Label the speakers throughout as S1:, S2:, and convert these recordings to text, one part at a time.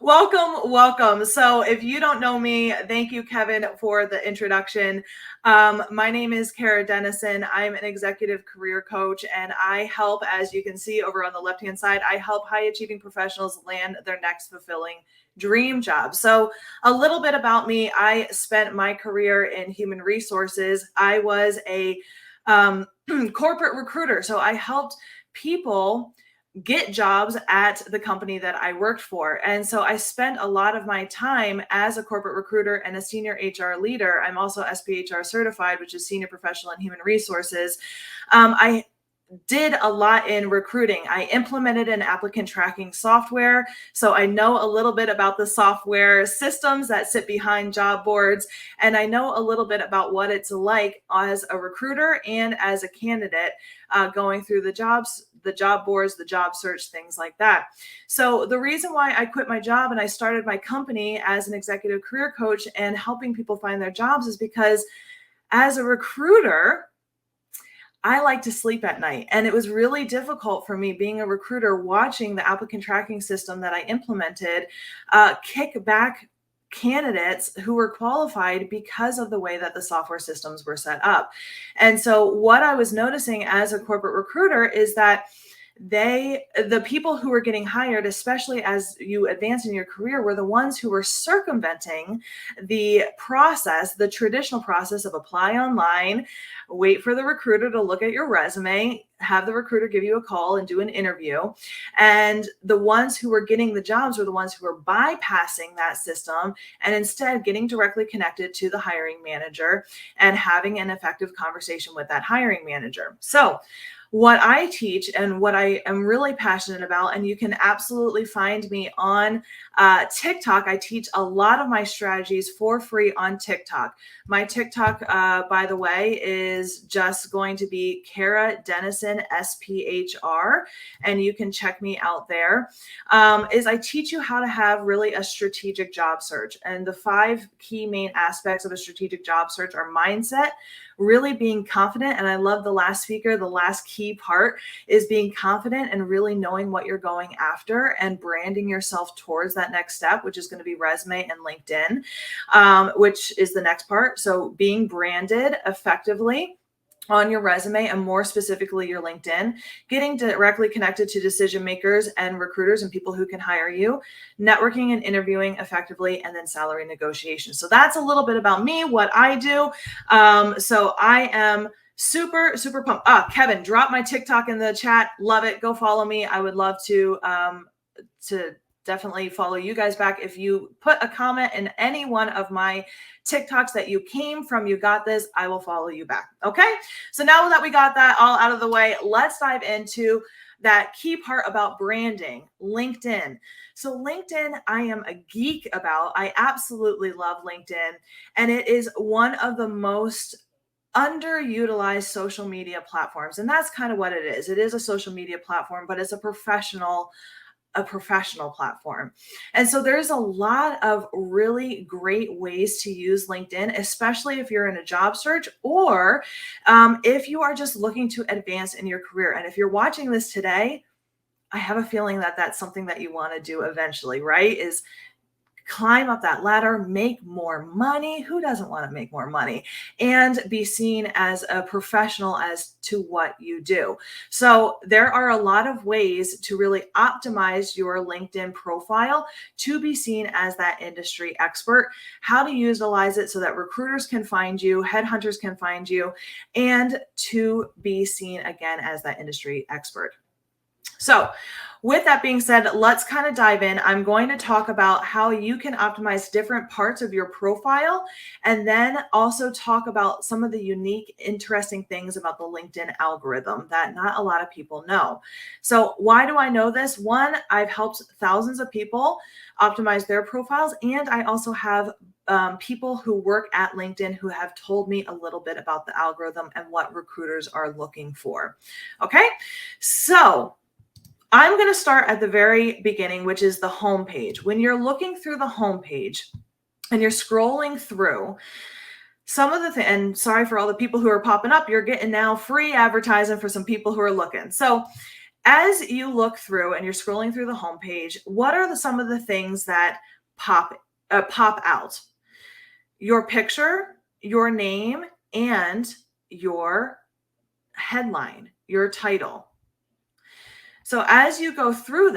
S1: Welcome. So if you don't know me, thank you, Kevin, for the introduction. My name is Dennison. I'm an executive career coach, and I help, as you can see over on the left-hand side, I help high-achieving professionals land their next fulfilling dream job. So a little bit about me. I spent my career in human resources. I was a corporate recruiter. So I helped people get jobs at the company that I worked for. And so I spent a lot of my time as a corporate recruiter and a senior HR leader. I'm also SPHR certified, which is senior professional in human resources. I did a lot in recruiting. I implemented an applicant tracking software. So I know a little bit about the software systems that sit behind job boards. And I know a little bit about what it's like as a recruiter and as a candidate going through the jobs, the job boards, the job search, things like that. So the reason why I quit my job and I started my company as an executive career coach and helping people find their jobs is because as a recruiter, I like to sleep at night. And it was really difficult for me being a recruiter watching the applicant tracking system that I implemented kick back candidates who were qualified because of the way that the software systems were set up. And so what I was noticing as a corporate recruiter is that the people who were getting hired, especially as you advance in your career, were the ones who were circumventing the process, the traditional process of apply online, wait for the recruiter to look at your resume, have the recruiter give you a call and do an interview. And the ones who were getting the jobs were the ones who were bypassing that system and instead getting directly connected to the hiring manager and having an effective conversation with that hiring manager. So what I teach and what I am really passionate about, and you can absolutely find me on TikTok. I teach a lot of my strategies for free on TikTok. My TikTok, by the way, is just going to be Kara Dennison, SPHR, and you can check me out there. Is I teach you how to have really a strategic job search. And the 5 key main aspects of a strategic job search are mindset, really being confident. And I love the last speaker. The last key part is being confident and really knowing what you're going after and branding yourself towards that next step, which is going to be resume and LinkedIn, which is the next part. So being branded effectively on your resume and more specifically your LinkedIn, getting directly connected to decision makers and recruiters and people who can hire you, networking and interviewing effectively, and then salary negotiation. So that's a little bit about me, what I do. So I am super pumped. Kevin, drop my TikTok in the chat. Love it. Go follow me. I would love to definitely follow you guys back. If you put a comment in any one of my TikToks that you came from, you got this, I will follow you back. Okay. So now that we got that all out of the way, let's dive into that key part about branding, LinkedIn. So LinkedIn, I am a geek about. I absolutely love LinkedIn. And it is one of the most underutilized social media platforms. And that's kind of what it is. It is a social media platform, but it's a professional platform. And so there's a lot of really great ways to use LinkedIn, especially if you're in a job search or if you are just looking to advance in your career. And if you're watching this today, I have a feeling that that's something that you want to do eventually, right? Is climb up that ladder, make more money. Who doesn't want to make more money? And be seen as a professional as to what you do. So there are a lot of ways to really optimize your LinkedIn profile to be seen as that industry expert, how to utilize it so that recruiters can find you, headhunters can find you, and to be seen again as that industry expert. So with that being said, let's kind of dive in. I'm going to talk about how you can optimize different parts of your profile and then also talk about some of the unique, interesting things about the LinkedIn algorithm that not a lot of people know. So why do I know this? One, I've helped thousands of people optimize their profiles, and I also have people who work at LinkedIn who have told me a little bit about the algorithm and what recruiters are looking for. Okay, so I'm going to start at the very beginning, which is the homepage. When you're looking through the homepage and you're scrolling through, some of the things, and sorry for all the people who are popping up, you're getting now free advertising for some people who are looking. So As you look through and you're scrolling through the homepage, what are some of the things that pop out? Your picture, your name, and your headline, your title. So as you go through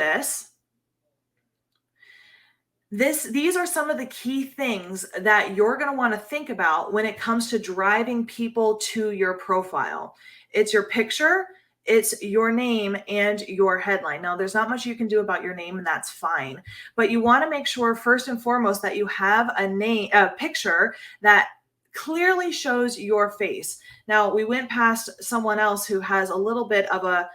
S1: these are some of the key things that you're going to want to think about when it comes to driving people to your profile. It's your picture, it's your name, and your headline. Now, there's not much you can do about your name, and that's fine. But you want to make sure, first and foremost, that you have a picture that clearly shows your face. Now, we went past someone else who has a little bit of a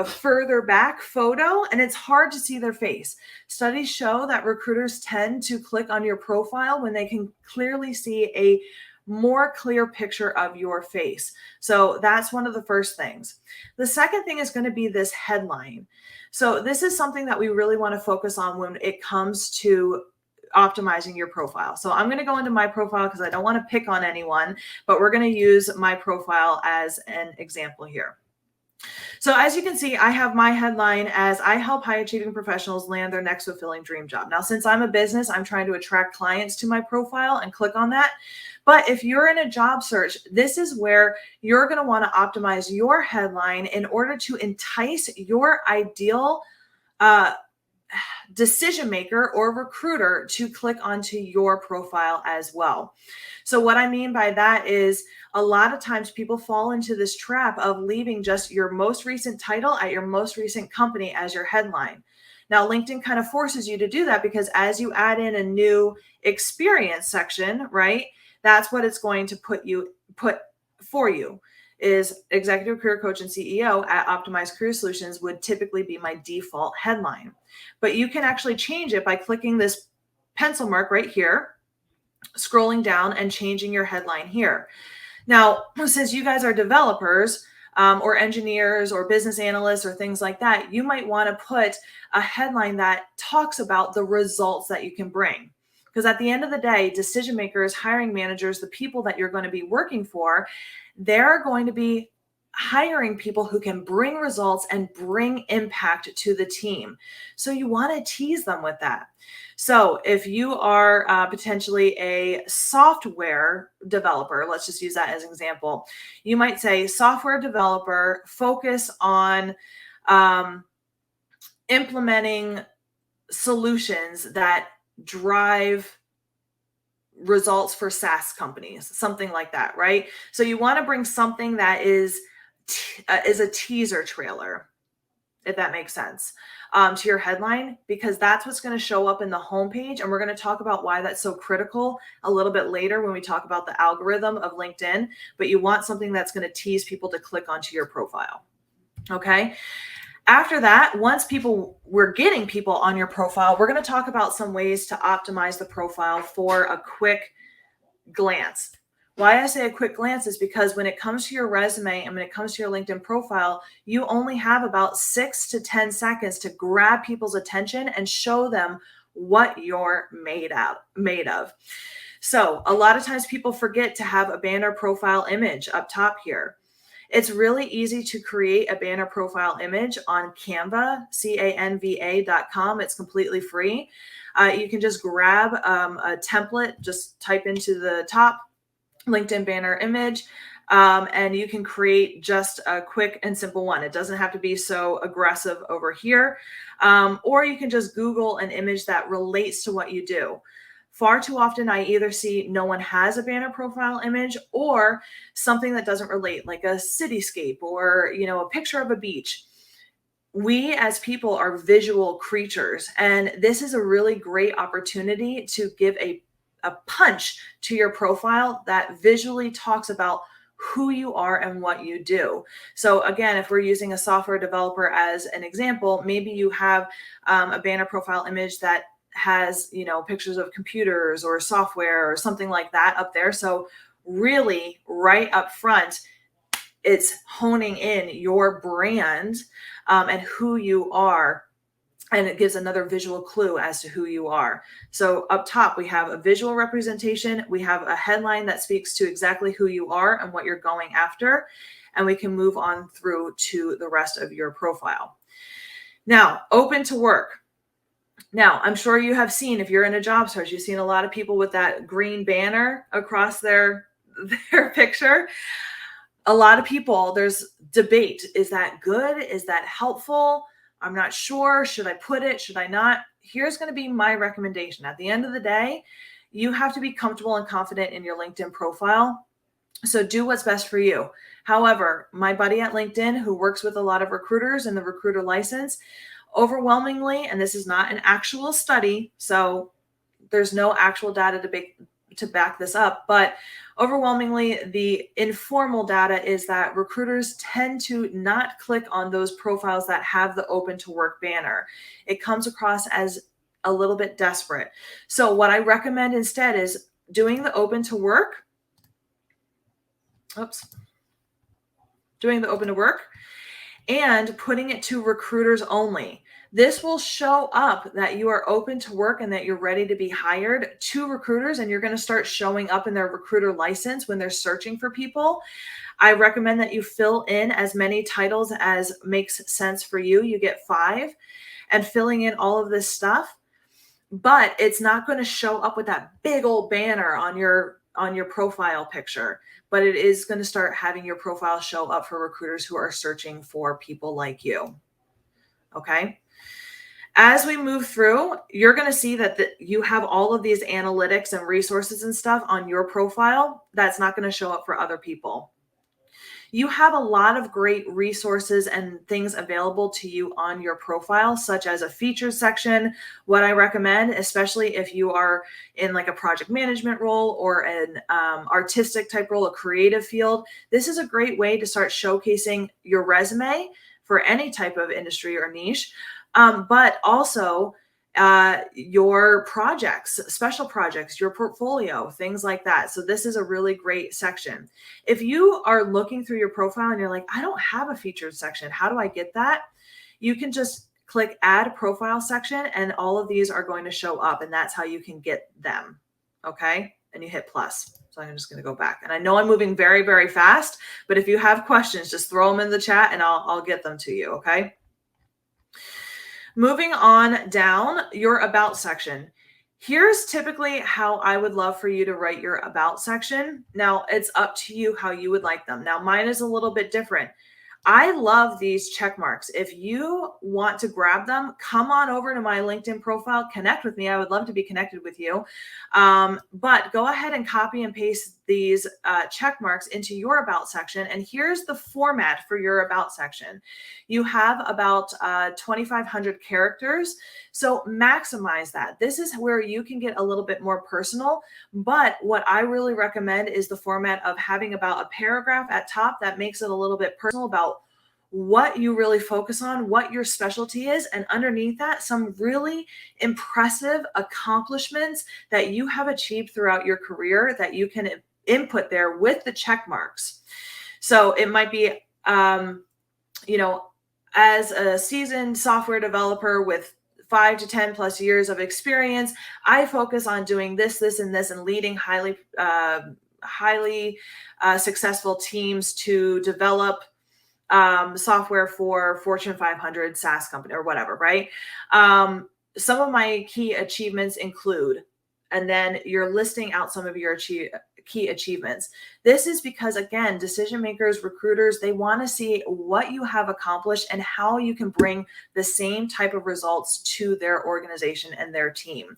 S1: further back photo, and it's hard to see their face. Studies show that recruiters tend to click on your profile when they can clearly see a more clear picture of your face. So that's one of the first things. The second thing is going to be this headline. So this is something that we really want to focus on when it comes to optimizing your profile. So I'm going to go into my profile because I don't want to pick on anyone, but we're going to use my profile as an example here. So as you can see, I have my headline as I help high achieving professionals land their next fulfilling dream job. Now, since I'm a business, I'm trying to attract clients to my profile and click on that. But if you're in a job search, this is where you're going to want to optimize your headline in order to entice your ideal decision maker or recruiter to click onto your profile as well. So what I mean by that is a lot of times people fall into this trap of leaving just your most recent title at your most recent company as your headline. Now, LinkedIn kind of forces you to do that because as you add in a new experience section, right, that's what it's going to put for you. Is executive career coach and CEO at Optimized Career Solutions would typically be my default headline. But you can actually change it by clicking this pencil mark right here, scrolling down and changing your headline here. Now, since you guys are developers or engineers or business analysts or things like that, you might want to put a headline that talks about the results that you can bring. Because at the end of the day, decision makers, hiring managers, the people that you're going to be working for, they're going to be hiring people who can bring results and bring impact to the team. So you want to tease them with that. So if you are potentially a software developer, let's just use that as an example, you might say software developer, focus on implementing solutions that drive results for SaaS companies, something like that, right? So you want to bring something that is a teaser trailer, if that makes sense, to your headline, because that's what's going to show up in the homepage. And we're going to talk about why that's so critical a little bit later when we talk about the algorithm of LinkedIn. But you want something that's going to tease people to click onto your profile. Okay. After that, once we're getting people on your profile, we're going to talk about some ways to optimize the profile for a quick glance. Why I say a quick glance is because when it comes to your resume and when it comes to your LinkedIn profile, you only have about 6 to 10 seconds to grab people's attention and show them what you're made of. So a lot of times people forget to have a banner profile image up top here. It's really easy to create a banner profile image on Canva, canva.com. It's completely free. You can just grab a template, just type into the top LinkedIn banner image, and you can create just a quick and simple one. It doesn't have to be so aggressive over here, or you can just Google an image that relates to what you do. Far too often, I either see no one has a banner profile image or something that doesn't relate, like a cityscape or, a picture of a beach. We as people are visual creatures, and this is a really great opportunity to give a punch to your profile that visually talks about who you are and what you do. So again, if we're using a software developer as an example, maybe you have a banner profile image that has, pictures of computers or software or something like that up there. So really right up front, it's honing in your brand and who you are and it gives another visual clue as to who you are. So up top, we have a visual representation. We have a headline that speaks to exactly who you are and what you're going after. And we can move on through to the rest of your profile. Now, open to work. Now, I'm sure you have seen, if you're in a job search, you've seen a lot of people with that green banner across their picture. A lot of people, there's debate. Is that good? Is that helpful? I'm not sure. Should I put it? Should I not? Here's going to be my recommendation. At the end of the day, you have to be comfortable and confident in your LinkedIn profile. So do what's best for you. However, my buddy at LinkedIn, who works with a lot of recruiters in the recruiter license, overwhelmingly, and this is not an actual study, so there's no actual data to back this up, but overwhelmingly, the informal data is that recruiters tend to not click on those profiles that have the open to work banner. It comes across as a little bit desperate. So what I recommend instead is doing the open to work. Doing the open to work and putting it to recruiters only. This will show up that you are open to work and that you're ready to be hired to recruiters, and you're going to start showing up in their recruiter license when they're searching for people. I recommend that you fill in as many titles as makes sense for you. You get 5, and filling in all of this stuff, but it's not going to show up with that big old banner on your profile picture, but it is going to start having your profile show up for recruiters who are searching for people like you. Okay. As we move through, you're going to see that you have all of these analytics and resources and stuff on your profile that's not going to show up for other people. You have a lot of great resources and things available to you on your profile, such as a features section. What I recommend, especially if you are in like a project management role or an artistic type role, a creative field, this is a great way to start showcasing your resume for any type of industry or niche, but also your projects, special projects, your portfolio, things like that. So this is a really great section. If you are looking through your profile and you're like, I don't have a featured section, how do I get that? You can just click add profile section and all of these are going to show up, and that's how you can get them. Okay. And you hit plus. So I'm just going to go back, and I know I'm moving very, very fast, but if you have questions, just throw them in the chat and I'll get them to you. Okay. Moving on down, your about section. Here's typically how I would love for you to write your about section. Now, it's up to you how you would like them. Now, mine is a little bit different. I love these check marks. If you want to grab them, come on over to my LinkedIn profile, connect with me. I would love to be connected with you. But go ahead and copy and paste these check marks into your about section. And here's the format for your about section. You have about 2,500 characters. So maximize that. This is where you can get a little bit more personal. But what I really recommend is the format of having about a paragraph at top that makes it a little bit personal about what you really focus on, what your specialty is, and underneath that, some really impressive accomplishments that you have achieved throughout your career that you can input there with the check marks. So it might be, as a seasoned software developer with 5 to 10 plus years of experience, I focus on doing this, this, and this, and leading highly successful teams to develop software for Fortune 500 SaaS company or whatever, right? Some of my key achievements include, and then you're listing out some of your key achievements. This is because, again, decision makers, recruiters, they want to see what you have accomplished and how you can bring the same type of results to their organization and their team.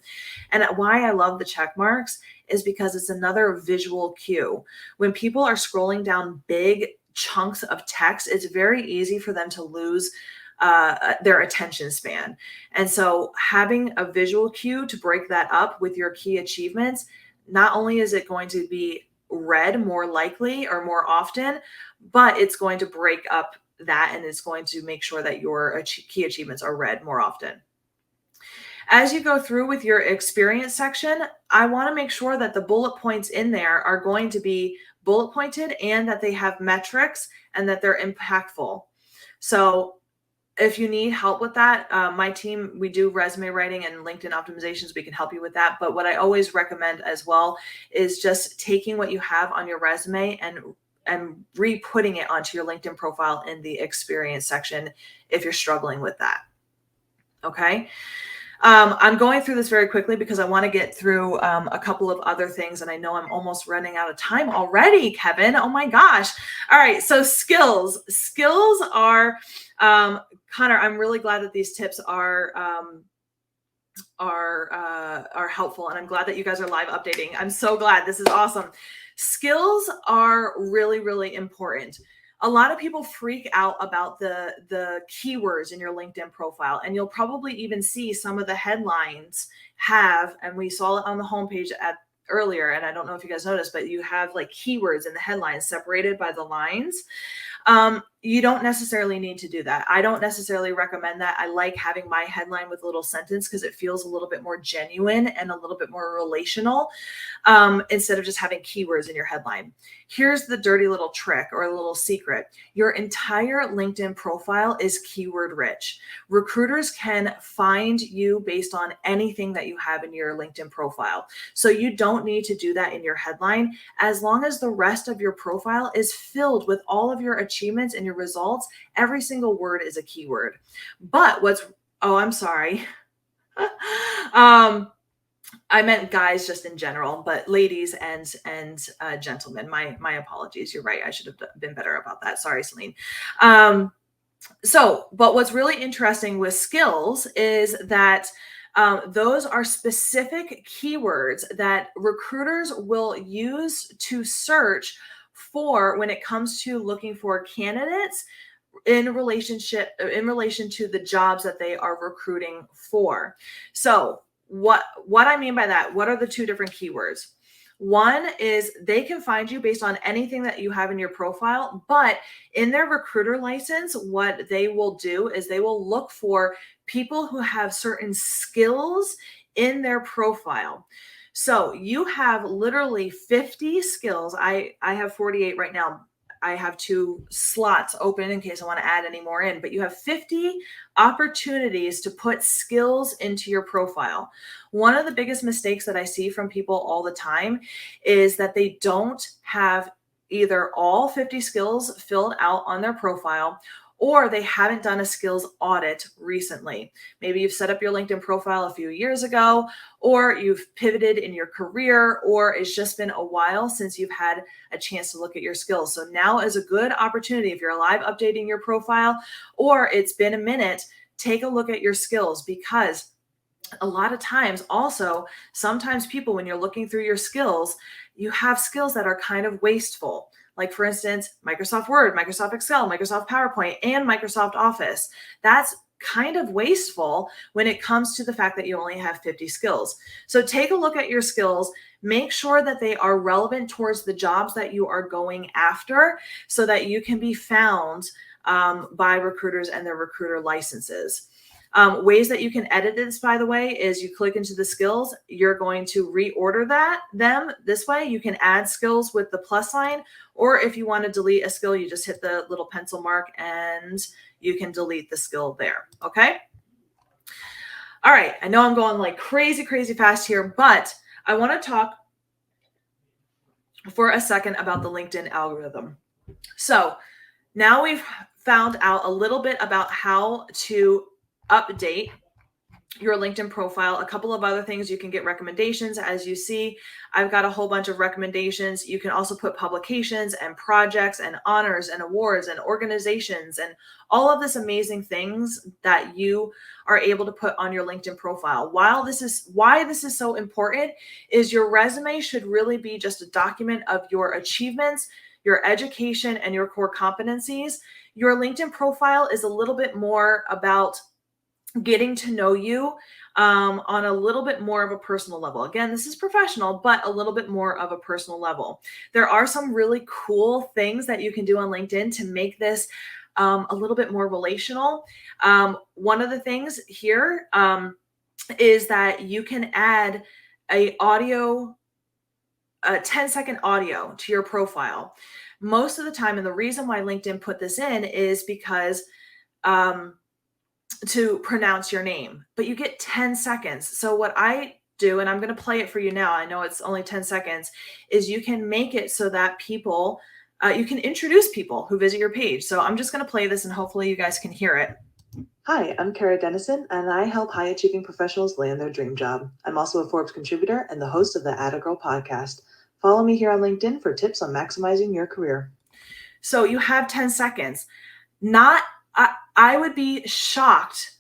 S1: And why I love the check marks is because it's another visual cue. When people are scrolling down big chunks of text, it's very easy for them to lose their attention span. And so having a visual cue to break that up with your key achievements, not only is it going to be read more likely or more often, but it's going to break up that and it's going to make sure that your key achievements are read more often. As you go through with your experience section, I want to make sure that the bullet points in there are going to be bullet pointed and that they have metrics and that they're impactful. So if you need help with that, my team, we do resume writing and LinkedIn optimizations. We can help you with that. But what I always recommend as well is just taking what you have on your resume and re-putting it onto your LinkedIn profile in the experience section if you're struggling with that. Okay. I'm going through this very quickly because I want to get through a couple of other things, and I know I'm almost running out of time already, Kevin. Oh my gosh. All right. So skills are, Connor, I'm really glad that these tips are helpful, and I'm glad that you guys are live updating. I'm so glad. This is awesome. Skills are really, really important. A lot of people freak out about the keywords in your LinkedIn profile, and you'll probably even see some of the headlines have, and we saw it on the homepage earlier, and I don't know if you guys noticed, but you have like keywords in the headlines separated by the lines. You don't necessarily need to do that. I don't necessarily recommend that. I like having my headline with a little sentence because it feels a little bit more genuine and a little bit more relational, instead of just having keywords in your headline. Here's the dirty little trick or a little secret. Your entire LinkedIn profile is keyword rich. Recruiters can find you based on anything that you have in your LinkedIn profile. So you don't need to do that in your headline, as long as the rest of your profile is filled with all of your achievements and your results. Every single word is a keyword. But I'm sorry. I meant guys just in general, but ladies and gentlemen, my apologies. You're right. I should have been better about that. Sorry, Celine. But what's really interesting with skills is that those are specific keywords that recruiters will use to search for when it comes to looking for candidates in relation to the jobs that they are recruiting for. So what I mean by that, what are the two different keywords? One is they can find you based on anything that you have in your profile, but in their recruiter license, what they will do is they will look for people who have certain skills in their profile. So you have literally 50 skills. I have 48 right now. I have 2 slots open in case I want to add any more in, but you have 50 opportunities to put skills into your profile. One of the biggest mistakes that I see from people all the time is that they don't have either all 50 skills filled out on their profile, or they haven't done a skills audit recently. Maybe you've set up your LinkedIn profile a few years ago, or you've pivoted in your career, or it's just been a while since you've had a chance to look at your skills. So now is a good opportunity, if you're live updating your profile, or it's been a minute, take a look at your skills, because a lot of times also, sometimes people, when you're looking through your skills, you have skills that are kind of wasteful. Like for instance, Microsoft Word, Microsoft Excel, Microsoft PowerPoint, and Microsoft Office. That's kind of wasteful when it comes to the fact that you only have 50 skills. So take a look at your skills, make sure that they are relevant towards the jobs that you are going after, so that you can be found by recruiters and their recruiter licenses. Ways that you can edit this, by the way, is you click into the skills, you're going to reorder them this way. You can add skills with the plus sign, or if you want to delete a skill, you just hit the little pencil mark and you can delete the skill there. Okay. All right. I know I'm going like crazy fast here, but I want to talk for a second about the LinkedIn algorithm. So now we've found out a little bit about how to update your LinkedIn profile. A couple of other things, you can get recommendations. As you see, I've got a whole bunch of recommendations. You can also put publications and projects and honors and awards and organizations and all of this amazing things that you are able to put on your LinkedIn profile. Why this is so important is your resume should really be just a document of your achievements, your education, and your core competencies. Your LinkedIn profile is a little bit more about getting to know you on a little bit more of a personal level. Again, this is professional, but a little bit more of a personal level. There are some really cool things that you can do on LinkedIn to make this a little bit more relational. One of the things here is that you can add a 10-second audio to your profile. Most of the time, and the reason why LinkedIn put this in is because to pronounce your name, but you get 10 seconds. So what I do, and I'm going to play it for you now, I know it's only 10 seconds, is you can make it so that people, you can introduce people who visit your page. So I'm just going to play this and hopefully you guys can hear it.
S2: Hi, I'm Kara Dennison, and I help high-achieving professionals land their dream job. I'm also a Forbes contributor and the host of the Atta Girl podcast. Follow me here on LinkedIn for tips on maximizing your career.
S1: So you have 10 seconds. I would be shocked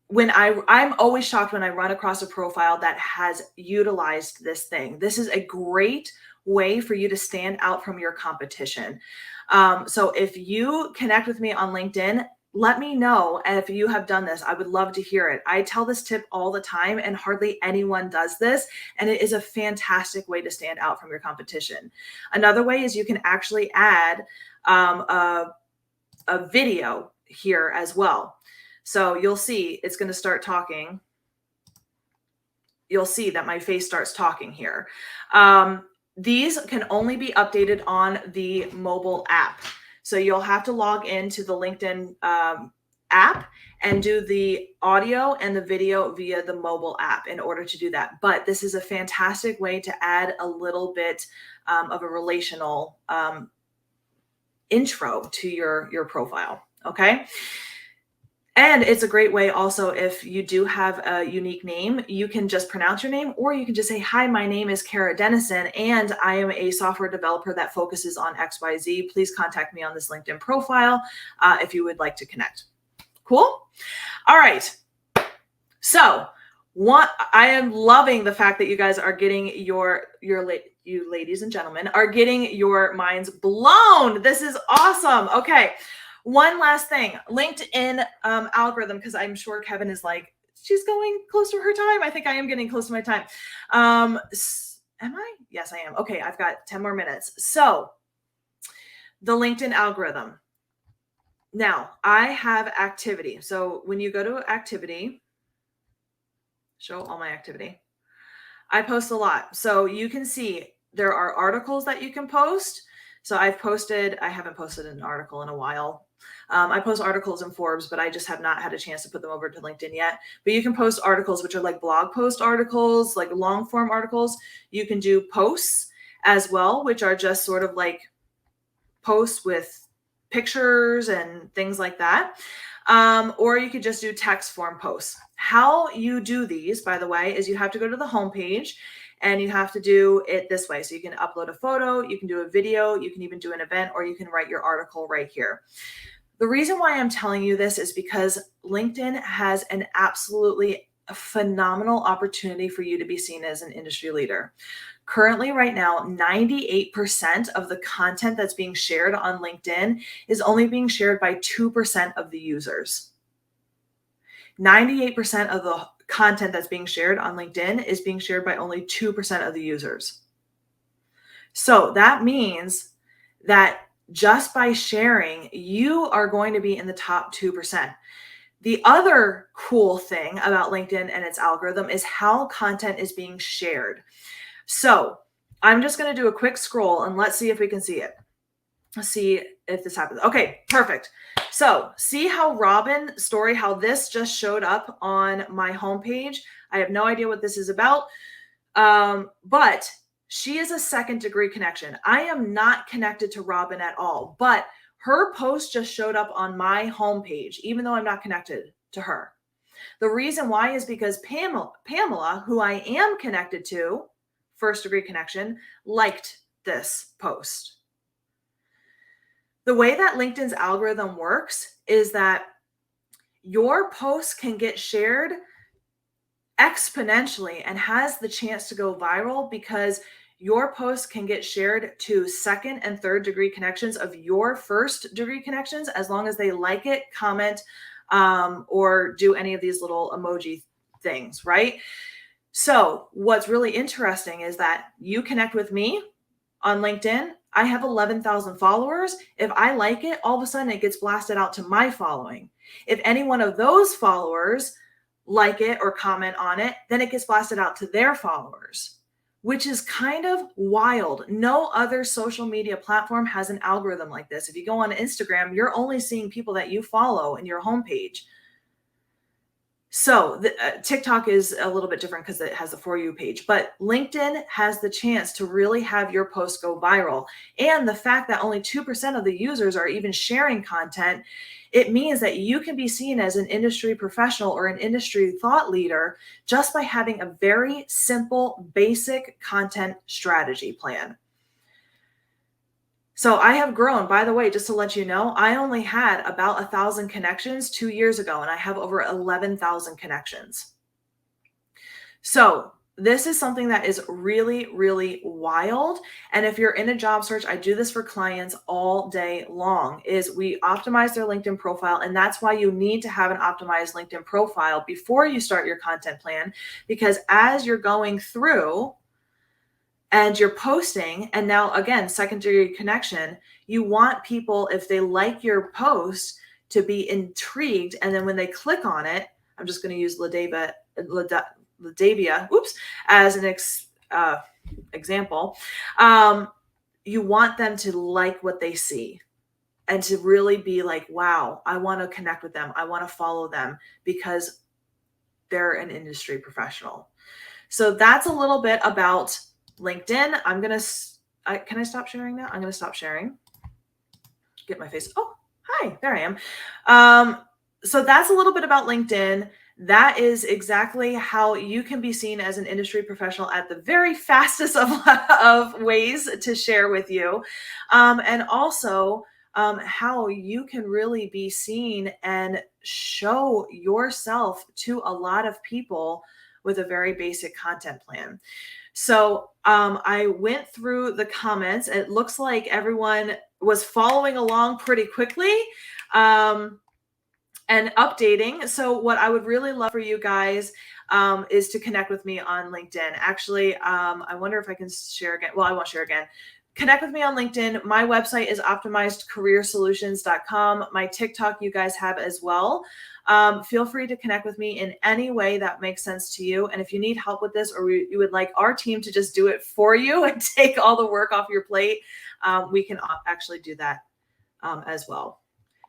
S1: when I'm always shocked when I run across a profile that has utilized this thing. This is a great way for you to stand out from your competition. So if you connect with me on LinkedIn, let me know if you have done this. I would love to hear it. I tell this tip all the time and hardly anyone does this. And it is a fantastic way to stand out from your competition. Another way is you can actually add a video here as well. So you'll see it's going to start talking. You'll see that my face starts talking here. These can only be updated on the mobile app. So you'll have to log into the LinkedIn app and do the audio and the video via the mobile app in order to do that. But this is a fantastic way to add a little bit of a relational intro to your profile. Okay. And it's a great way also, if you do have a unique name, you can just pronounce your name, or you can just say, hi, my name is Kara Dennison, and I am a software developer that focuses on XYZ. Please contact me on this LinkedIn profile if you would like to connect. Cool? All right. So I am loving the fact that you guys are getting you ladies and gentlemen are getting your minds blown. This is awesome. Okay. One last thing, LinkedIn algorithm, because I'm sure Kevin is like, she's going close to her time. I think I am getting close to my time. Am I? Yes, I am. Okay, I've got 10 more minutes. So the LinkedIn algorithm. Now, I have activity. So when you go to activity, show all my activity, I post a lot. So you can see there are articles that you can post. So I haven't posted an article in a while. I post articles in Forbes, but I just have not had a chance to put them over to LinkedIn yet. But you can post articles, which are like blog post articles, like long form articles. You can do posts as well, which are just sort of like posts with pictures and things like that. Or you could just do text form posts. How you do these, by the way, is you have to go to the homepage and you have to do it this way. So you can upload a photo, you can do a video, you can even do an event, or you can write your article right here. The reason why I'm telling you this is because LinkedIn has an absolutely phenomenal opportunity for you to be seen as an industry leader. Currently, right now, 98% of the content that's being shared on LinkedIn is only being shared by 2% of the users. 98% of the content that's being shared on LinkedIn is being shared by only 2% of the users. So that means that just by sharing, you are going to be in the top 2%. The other cool thing about LinkedIn and its algorithm is how content is being shared. So I'm just going to do a quick scroll and let's see if we can see it. Let's see if this happens. Okay, perfect. So see how Robin story, how this just showed up on my homepage. I have no idea what this is about, but she is a second degree connection. I am not connected to Robin at all, but her post just showed up on my homepage, even though I'm not connected to her. The reason why is because Pamela, who I am connected to, first degree connection, liked this post. The way that LinkedIn's algorithm works is that your post can get shared exponentially and has the chance to go viral because your post can get shared to second and third degree connections of your first degree connections, as long as they like it, comment, or do any of these little emoji things, right? So what's really interesting is that you connect with me on LinkedIn. I have 11,000 followers. If I like it, all of a sudden it gets blasted out to my following. If any one of those followers like it or comment on it, then it gets blasted out to their followers, which is kind of wild. No other social media platform has an algorithm like this. If you go on Instagram, you're only seeing people that you follow in your homepage. So TikTok is a little bit different because it has a For You page, but LinkedIn has the chance to really have your post go viral. And the fact that only 2% of the users are even sharing content, it means that you can be seen as an industry professional or an industry thought leader just by having a very simple, basic content strategy plan. So I have grown, by the way, just to let you know, I only had about 1,000 connections 2 years ago, and I have over 11,000 connections. So this is something that is really, really wild. And if you're in a job search, I do this for clients all day long, is we optimize their LinkedIn profile. And that's why you need to have an optimized LinkedIn profile before you start your content plan, because as you're going through and you're posting, and now again, secondary connection, you want people, if they like your post, to be intrigued. And then when they click on it, I'm just going to use Ladavia, as an example. You want them to like what they see and to really be like, wow, I want to connect with them. I want to follow them because they're an industry professional. So that's a little bit about LinkedIn. Can I stop sharing now? I'm going to stop sharing. Get my face. Oh, hi, there I am. So that's a little bit about LinkedIn. That is exactly how you can be seen as an industry professional at the very fastest of ways to share with you. And also how you can really be seen and show yourself to a lot of people with a very basic content plan. So I went through the comments. It looks like everyone was following along pretty quickly and updating. So what I would really love for you guys is to connect with me on LinkedIn. Actually, I wonder if I can share again. Well, I won't share again. Connect with me on LinkedIn. My website is optimizedcareersolutions.com. My TikTok you guys have as well. Feel free to connect with me in any way that makes sense to you. And if you need help with this, or you would like our team to just do it for you and take all the work off your plate, we can actually do that as well.